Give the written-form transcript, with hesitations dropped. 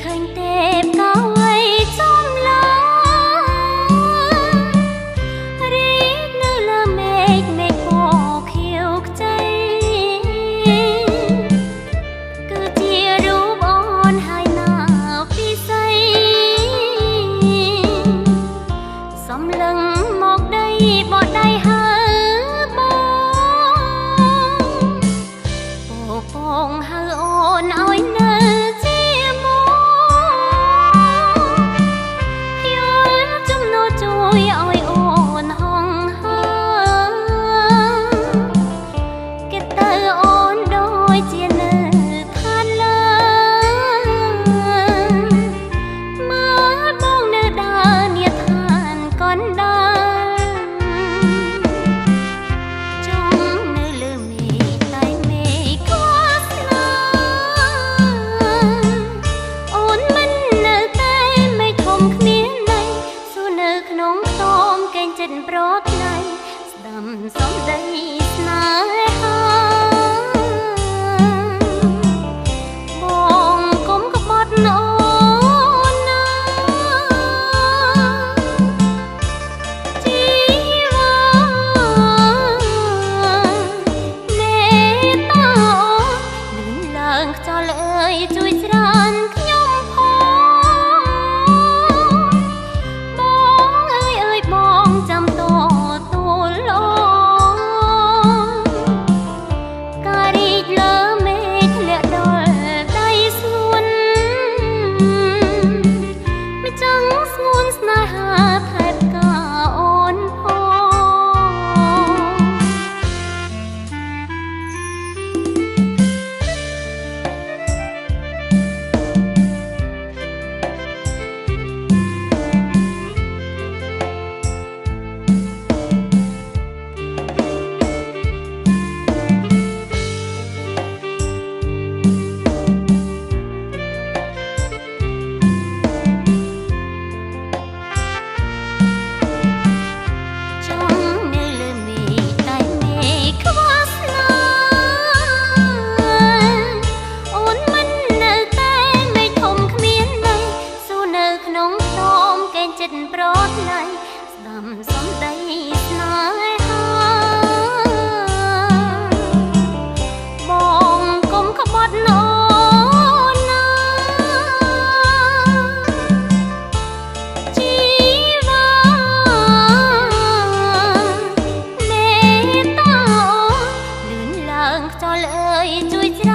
ឃើញទេពកោអ្វីចំឡារីកនៅលើមេឃមេឃពណ៌ខៀវខ្ចីគឺជារូបអូនហើយណាពិសីសំឡឹងមកដីបោះដៃហើបងពងហៅអូនឲ្យនៅជាមកយល់ចំណូលជួយឲ្យអូនហងហើគេទៅអូនដូចជានៅឋានលើមើលបងនៅដើរនាឋានកណ្ដាលចង់នៅលើមេឃតែមេឃខ្វល់ស្នេហ៍អូនមិននៅតែមេឃធំគ្មានន័យសួរនៅក្នុងខ្ទមកេងចិត្តប្រថ្លៃស្ដាំសំដីស្នេហាបងកុំក្បត់អូនណាជីវ៉ាមេត្តាអូនលឿនឡើងខ្យល់អើយជួយច្រានខ្ញុំផងបងអើយបងចាំតទួលអូនការរីកលើមេឃធ្លាក់ដល់ដៃស្ងួនមិនចង់ស្ងួនស្នេហាថែបការអូនផងចង់នៅលើមេឃតែមេឃខ្វល់ស្នេហ៍អូនមិននៅតែមេឃធំគ្មានន័យសួរនៅក្នុងខ្ទមកេងចិត្តប្រថ្លៃស្ដាំសំដីស្នេហាបងកុំក្បត់អូនណាជីវ៉ាមេត្តាអូនលឿនឡើងខ្យល់អើយជួយច្រា